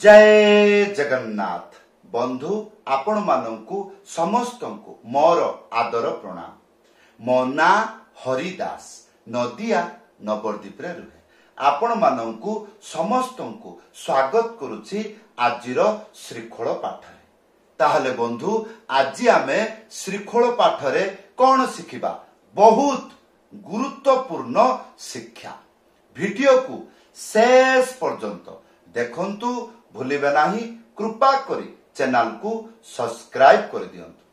जय जगन्नाथ बंधु आपण मानंकु समस्तंकु मोर आदर प्रणाम। मो ना हरिदास नदिया नवरदीप रे रुहे आपण मानंकु समस्तंकु स्वागत करुछि आजिर श्रीखोल पाठ। ताहले बंधु आज आमे श्रीखोल पाठ रे कोन शिखिबा बहुत गुरुत्वपूर्ण शिक्षा। वीडियो को शेष पर्यंत देखंतु भूलिबे नाही। कृपा करी चैनल को सब्सक्राइब कर दियंतु।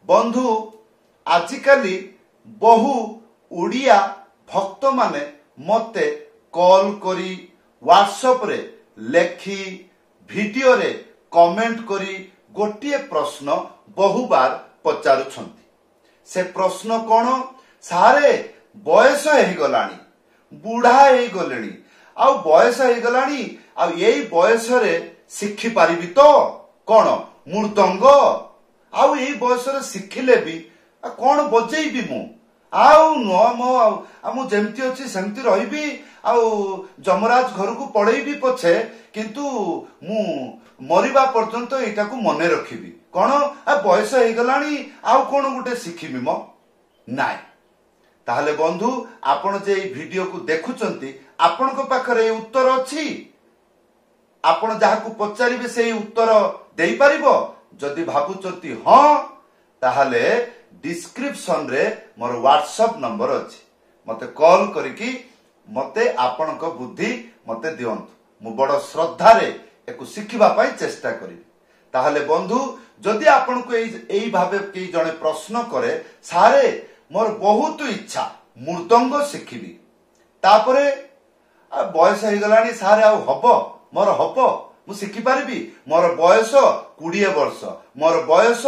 बंधु आजिकाली बहु उड़िया भक्त माने मते कॉल करी व्हाट्सएप रे लेखी वीडियो रे कमेंट करी गोटिए प्रश्न बहु बार पचारुछंती। से प्रश्न कोन सारे बयस हे गलानी बुढ़ा हे गलेनी आ बयस हे गलानी आ एई बयस रे शिखि पारिबी तो कोन मृदंग आ एई बयस रे शिखिले भी कोन बजेइबी मु आउ नो मो आ मु जेमती अछि सेमती रहिबी आ जमराज घर को पळेइबी पछे किंतु मु मरिबा पर्यंत एटा को मने रखिबी कोन आ बयस हे गलानी आ कोन गुटे शिखिबी मो नाय। ताहले बंधु आपण जे वीडियो को देखुचंती आपण को पाखरे उत्तर अछि आपण जहा को पचारिबे से उत्तर देई परिबो। जदि भाबुचंती हां ताहले डिस्क्रिप्शन रे मोर व्हाट्सएप नंबर अछि मते कॉल करिकि मते आपण को बुद्धि मते दियंतु। मु बड़ श्रद्धा रे एको शिखिबा पई चेष्टा करिबी। ताहले बंधु जदि आपण को एई भाबे कि जने प्रश्न करे सारे मोर बहुत इच्छा मृदंग शिखिबी तापरे बयस हे गलानी सारे आ हबो मोर हबो मु शिखि पारिबी। मोर बयस 20 वर्ष मोर बयस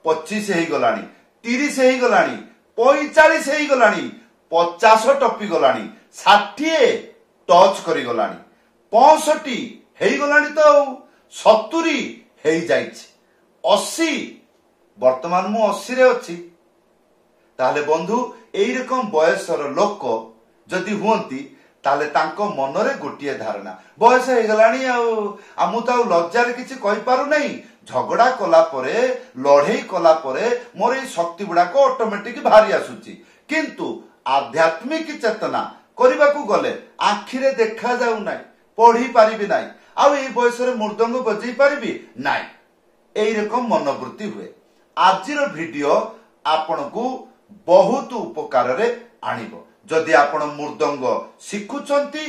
25 हे गलानी 30 हे गलानी 45 हे गलानी 50 टपी गलानी 60 टच करी गलानी 65 हे गलानी तो 70 हे जाइछि 80 वर्तमान मु 80 रे अछि। ताहले बंधु एई रकम बयसर लोक जदि हुंती ताले तांको मनरे गोटिए धारणा बयस हे गलानी आ मु ताउ लज्जार किछि कहि पारु नै झगड़ा कला परे लढेई कला परे मोर ए शक्ति गुडा को ऑटोमेटिक भारी आसुची किंतु आध्यात्मिक चेतना करबा को गले आखिरे देखा जाउ नै पढी पारिबी नै आ ए बयसरे मृदंग बजै पारिबी नै एई रकम मनोवृत्ति हुए। आजिर वीडियो आपनको बहुत उपकार रे आनिबो। जदि आपण मृदंग शिखुचंती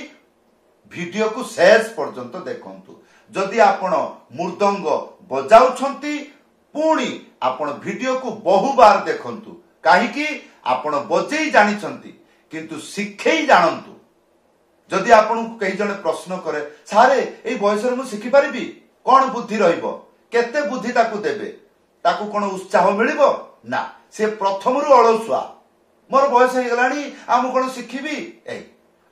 वीडियो को शेष पर्यंत देखंतु। जदि आपण मृदंग बजाउछंती पुणी आपण वीडियो को बहु बार देखंतु काहे कि आपण बजेई जानिछंती किंतु शिखेई जानंतु। जदि आपण को कई जने प्रश्न करे सारे ए बयस रे मु शिखि पारिबी कोन बुद्धि रहइबो केते बुद्धि ताकू देबे ताकू कोन उत्साह मिलिबो ना से प्रथम रु अलसुआ मोर बयस हे गलानी आ मु कोन शिखिबी ए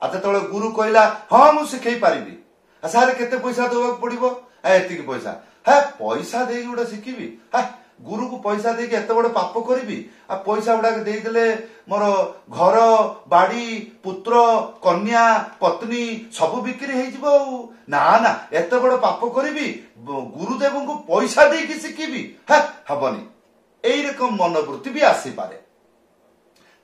आ तळे गुरु कहला हां मु शिखै पारिबी आ सारे केते पैसा देबा पड़िबो एति की पैसा हे पैसा देई गुडा शिखिबी हा गुरु को पैसा देई के एते बड़ पाप करबी आ पैसा गुडा देई देले मोर घर बाड़ी पुत्र कन्या पत्नी सब बिक्री हे जिवो ना ना एते बड़ पाप करबी गुरुदेव को पैसा देई के शिखिबी हा हबनी एई रकम मनोवृत्ति भी आसी पारे।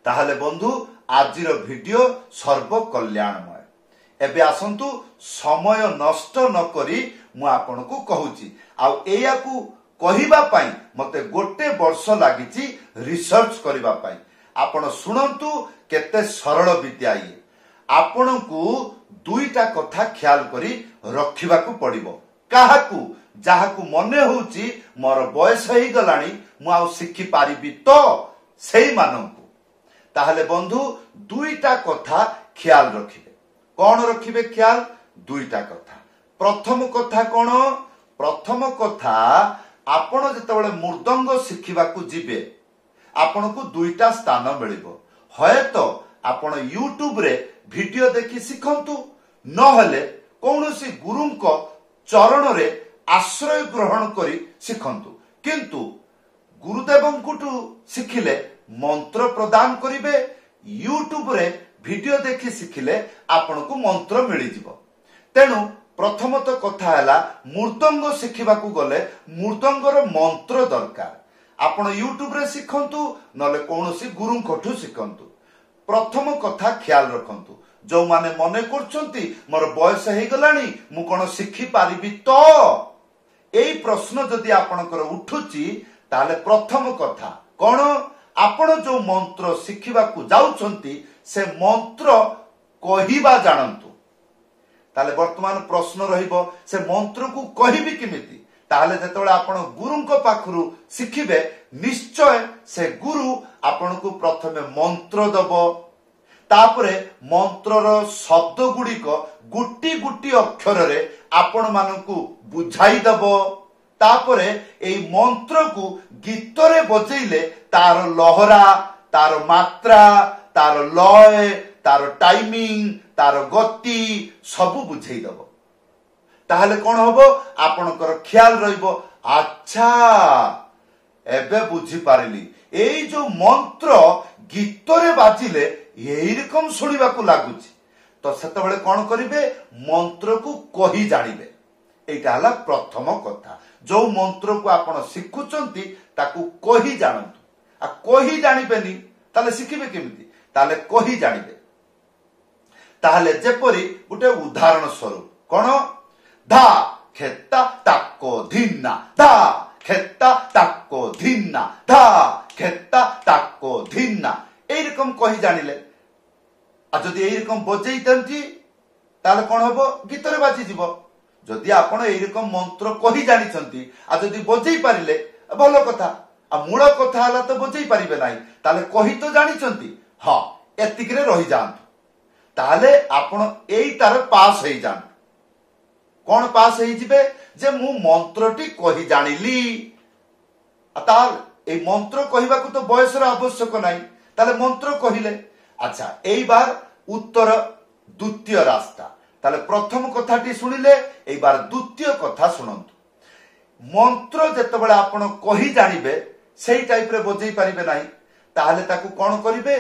ताहले बंधु आजिर वीडियो सर्व कल्याणमय। एबे आसंतु समय नष्ट न करी मु आपन को कहूची आ एया को कहिबा पई मते गोटे वर्ष लागिची रिसर्च करिबा पई। आपण सुनंतु केते सरल विद्या ये आपण को दुईटा कथा ख्याल करी रखिबा को पड़िबो। काहाकू जाहाकू मने होउची मोर बयस हे गलानी मु आ शिखि पारिबी तो सेई मानंकु। ताहले बंधु दुईटा कथा ख्याल रखिबे। कोन रखिबे ख्याल? दुईटा कथा। प्रथम कथा कोन? प्रथम कथा आपण जेतेबेले मृदंग शिखिबा को जिबे आपण को दुईटा स्थान मिलिबो। होय तो आपण YouTube रे वीडियो देखि सिखंतु न हले कोनोसी गुरुंको चरण रे आश्रय ग्रहण करी सिखंतु किंतु गुरुदेवंकुटु शिखिले मंत्र प्रदान करिवे YouTube रे वीडियो देखि शिखिले आपण को मंत्र मिली जिवो। तेनु प्रथमतः कथा है मृदंग शिखा गले मृदंगर मंत्र दरकार आपण यूट्यूब रे शिखंतु नले कौन गुरु शिखंतु प्रथम कथा ख्याल रखंतु जो माने मने करछंती मोर बयस हे गलानी मु कोन शिखि पारिबी तो एई प्रश्न जदि आपणकर उठुची ताले प्रथम कथा कोन आपण जो मंत्र शिखिबा को जाउछंती से मंत्र कहिबा जानंतु ताले वर्तमान प्रश्न रहिबो से मंत्र को कहिबी किमिति ताले जेतबेले आपण गुरुंको पाखरु शिखिबे निश्चय से गुरु आपण को प्रथमे मंत्र दबो तापरे मंत्रर शब्द गुड़िक गुटी गुटी अक्षर रे आपण मानकु बुझाई दबो तापरे एई मंत्र को गीत रे बजेइले तार लहरा तार मात्रा तार लय तार टाइमिंग तार गति सबु बुझाई दबो ताहले कोन हबो आपणकर ख्याल रहिबो अच्छा एबे बुझी पारिली एई जो मंत्र गीत रे बाजिले यही रकम शुणा लगुच तो सेतबेले कौन करिवे मंत्र को कही जानिबे एटा हला प्रथम कथा जो मंत्र को आपण शिखुचंती ताकू कही जानंतु आ कही जानिबेनी ताले शिखिबे केमिति ताले कही जानिबे ताहले जेपरी गुटे उदाहरण स्वरूप कोन धा खेता ताको धिन्ना धा खेता ताको धिन्ना धा खेता ताको धिन्ना एई रकम कही जानिले आ जदि एई रकम बजेई तंती ताले कोन हबो गीत रे बाजी जीवो जदि आपण एई रकम मंत्र कही जानि छंती आ जदि बजेई पारिले भलो कथा आ मूल कथा हला तो बजेई पारिबे नाही ताले कही तो जानि छंती हां एतिक रे रहि जांतु ताले आपण एई तार पास हेई जान कोन पास हेई जिबे जे मु मंत्रटी कही जानिली आ ताल ए मंत्र कहिबा को तो बयसर आवश्यक नाही ताले मंत्र कहिले अच्छा एई बार उत्तर द्वितीय रास्ता ताले प्रथम कथाटी सुनिले एई बार द्वितीय कथा सुनंतु मंत्र जेतबेले आपण कही जानिबे सेई टाइप रे बजेई पारिबे नाही ताले ताकू कोन करिवे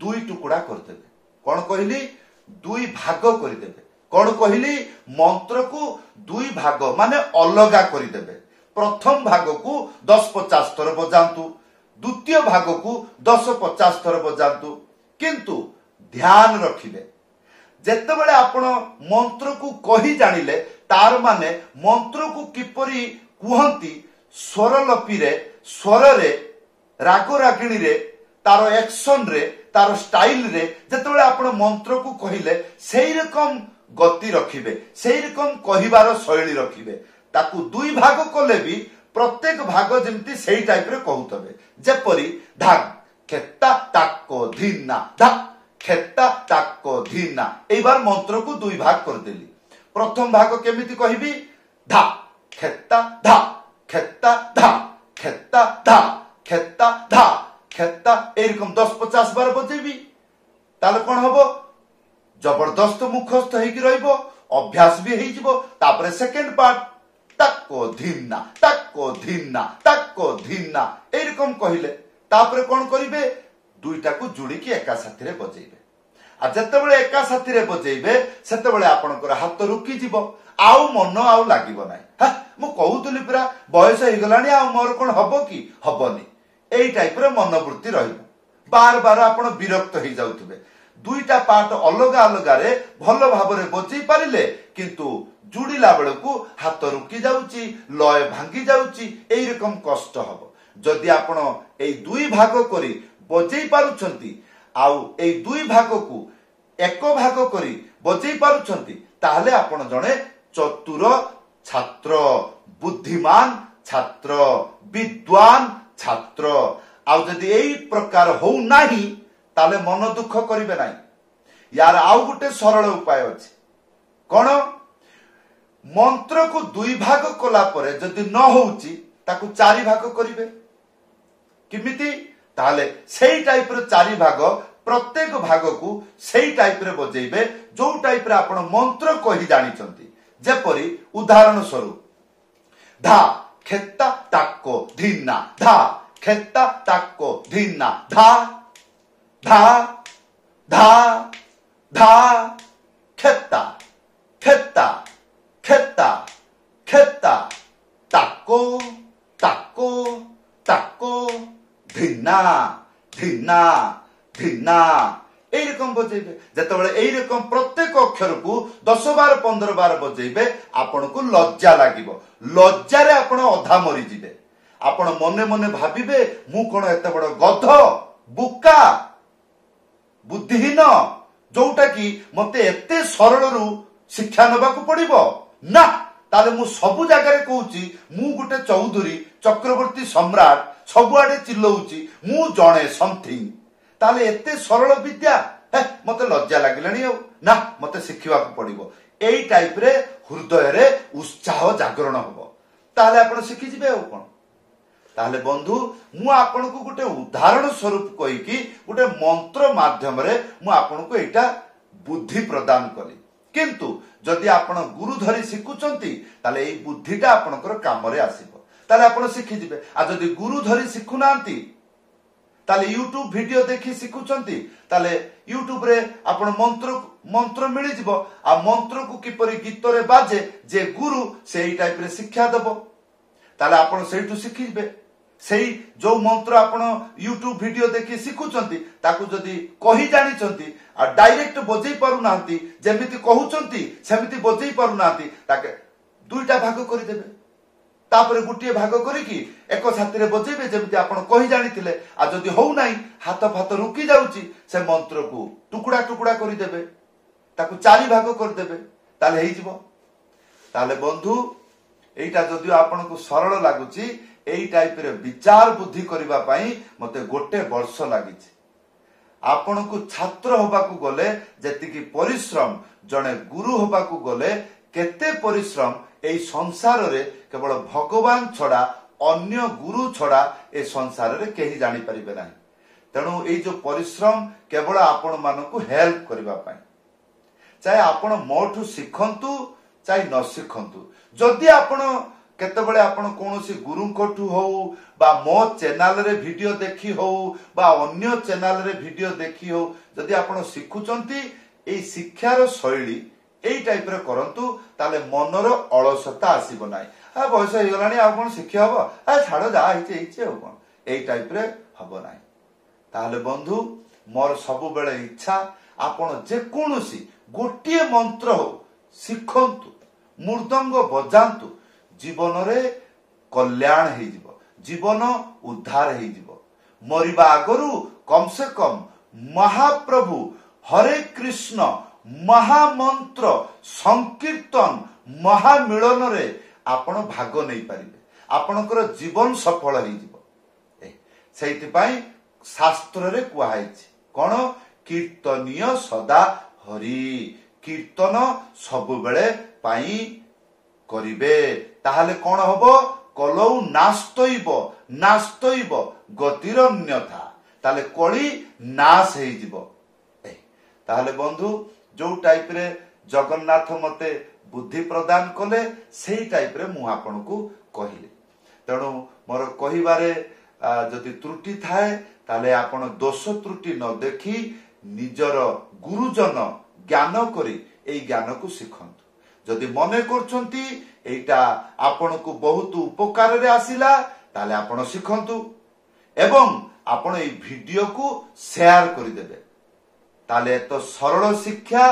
दुई टुकड़ा कर देबे कोन कहिली दुई भाग कर देबे कोन कहिली मंत्र को दुई भाग माने अलगा कर देबे प्रथम भाग को 10-50 थर बजांतु द्वितीय भाग को 10-50 थर बजांतु किंतु ध्यान रखिबे जेतेबेले आपण मंत्र को कही जानिले तार माने मंत्र को किपरि कुहंती स्वरलपी रे स्वर रे राग रागिणी रे तार एक्शन रे तार स्टाइल रे जेतेबेले आपण मंत्र को कहिले सेई रकम गति रखिबे सेई रकम कहिबार शैली रखिबे ताकू दुई भाग कले भी प्रत्येक भाग जेमती सेई टाइप रे कहउतबे जेपरि धाग खेता ताको धिन्ना धा खेता ताको धिन्ना एई बार मंत्र को दुई भाग कर देली प्रथम भाग केमिति कहिबी धा खेता धा खेता धा खेता धा खेता धा खेता एरकम 10-50 बार बजेबी ताले कोन हबो जबरदस्त मुखस्थ हेकी रहइबो अभ्यास भी हेई जिवो तापरे सेकंड पार्ट ताको धिन्ना एरकम कहिले तापरे कोन करिवे दुईटा को जुड़ी की एका साथी रे बजेइबे आ जतेबेले एका साथी रे बजेइबे सेतेबेले आपनकर हाथ रुकी जिवो आउ मन आउ लागिबो नाही हा मु कहउतली पुरा बयस हे गलानी आ मोर कोन हबो की हबनी एई टाइप रे मनोवृत्ति रहिबो बार बार आपण विरक्त हे जाउतबे दुईटा पार्ट अलगा अलगा रे भलो भाबरे बजेई पारिले किंतु जुड़िला बेल को हाथ रुकी जाउची लय भांगी जाउची एई रकम कष्ट हबो जदि आपण एई दुई भाग करी बजेई पारुछंती आउ एई दुई भाग को एक भाग करी बजेई पारुछंती ताहले आपण जणे चतुर छात्र बुद्धिमान छात्र विद्वान छात्र आउ जदि एई प्रकार हो नाही ताले मन दुख करिवे नाही यार आउ गुटे सरल उपाय अछि कोन मंत्र को दुई भाग कला परे जदि न होउची ताकू चारि भाग करिवे किमिति ताले सेई टाइप रे चारि भाग प्रत्येक भाग को सेई टाइप रे बजेइबे जो टाइप रे आपण मंत्र कहि जानि छंती जेपरि उदाहरण स्वरूप धा खेता ताको धिन्ना धा खेता ताको धिन्ना धा धा धा धा खेता खेता ଖେତା ଖେତା ତାକୋ ତାକୋ ତାକୋ ଧିନା ଧିନା ଧିନା এইরকম বজাইবে। যেতবেলে এইরকম প্রত্যেক অক্ষরকু 10 বার 15 বার বজাইবে আপনার লজ্জা লাগিব। লজ্জারে আপনার অধা মরিଯିবে। আপনার মনে মনে ভাবিবে মু কোন এত বড় গধ বুকা বুদ্ধিহীন जोटा कि मते एते सरलरू शिक्षा नबाकू पड़िबो ना। ताले मु सबु जगह रे कहूची मु गुटे चौधरी चक्रवर्ती सम्राट सबुआडे चिल्लौची मु जणे समथिंग। ताले एते सरल विद्या हे मते लज्जा लागिलानी ना मते शिखिबाकू पड़िबो। एई टाइप रे हृदय रे उत्साह जागरण हबो। ताले आपण शिखि जिबे आ कोन। ताले बंधु मु आपन को गुटे उदाहरण स्वरूप कहि कि गुटे मंत्र माध्यम रे मु आपन को एटा बुद्धि प्रदान कली। किंतु जदि आपण गुरु धरी शिखुचंती ताले एई बुद्धिटा आपनकर काम रे आसीबो। ताले आपण शिखि जिबे। आ जदि गुरु धरी शिखु नांती ताले यूट्यूब वीडियो देखि शिखुचंती ताले यूट्यूब रे आपण मंत्र मिली जिवो। आ मंत्र को किपरि गीत रे बाजे जे गुरु सेई टाइप रे शिक्षा दबो। ताले आपण सेइटु शिखि जिबे। सेई जो मंत्र आपण यूट्यूब वीडियो देखि शिखुचंती ताकू जदि कहि जानिचंती आ डायरेक्ट बजै पारु नांती जेमिति कहउचंती सेमिति बजै पारु नांती ताके दुईटा भाग करि देबे। तापरे गुटिए भाग करी कि एक छाती रे बजेबे जेमिति आपण कहि जानिथिले। आ जदि होउ नाही हाथ फाथ रुकी जाउची से मंत्र को टुकुड़ा टुकुड़ा करि देबे ताकू चारि भाग कर देबे ताले हेइ जिवो। ताले बंधु एइटा जदि आपण को सरल लागुची एई टाइप रे विचार बुद्धि करिबा पई मते गोटे वर्ष लागिछि। आपण को छात्र होबाकू गले जेतिकी परिश्रम जणे गुरु होबाकू गले केते परिश्रम एई संसार रे केवल भगवान छड़ा अन्य गुरु छड़ा ए संसार रे केही जानि परिबे नाही। तेणु एई जो परिश्रम केवल आपण मानकू हेल्प करिबा पई चाहे आपण मोठू शिखंतु चाहे न शिखंतु। जदि आपण केतेबेले आपण कोनोसी गुरुंकठू हो बा मो चैनल रे वीडियो देखी हो बा अन्य चैनल रे वीडियो देखी हो जदि आपण शिखुचंती एई शिक्षार शैली एई टाइप रे करंतु ताले मनर अलसता आसीबो नाही। आ बयस हे गलानी आ कोन शिक्षा हबो आ छाड़ जा हिचे हो कोन एई टाइप रे हबो नाही। ताले बंधु मोर सब बेले इच्छा आपण जे कोनोसी गोटिए मंत्र हो शिखंतु मृदंग बजांतु जीवन रे कल्याण हे जीवो जीवन उद्धार हे जीवो। मरिबा आगरु कम से कम महाप्रभु हरे कृष्ण महामंत्र संकीर्तन महामिलन रे आपण भाग नहीं पारिबे। आपणकर जीवन सफल हे जीवो। सेति पई शास्त्र रे कुआ हैछि कोन कीर्तनीय सदा हरि कीर्तन सब बेले पाई करिबे। ताहले कौन हबो कलौ नास्तइब नास्तइब गतिर अन्यथा ताले कली नाश हे जिवो। ताहले बंधु जो टाइप रे जगन्नाथ मते बुद्धि प्रदान कले सेही टाइप रे मु आपन को कहिले। तेणु मोर कहिबारे जदि त्रुटि थाए ताले आपण दोष त्रुटि न देखी निजर गुरुजन ज्ञान करी एई ज्ञान को शिखंतु। जदि मने करछंती एटा आपण को बहुत उपकार रे आसिला ताले आपण शिखंतु एवं आपण एई वीडियो को शेयर करि देबे। ताले तो सरल शिक्षा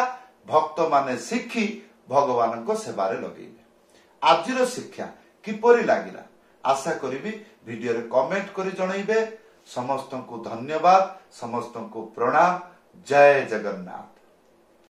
भक्त माने शिखी भगवान को सेवा रे लगेइबे। आजिर शिक्षा किपरि लागिला आशा करिबी वीडियो रे कमेंट करि जणाइबे। समस्त को धन्यवाद समस्त को प्रणाम। जय जगन्नाथ।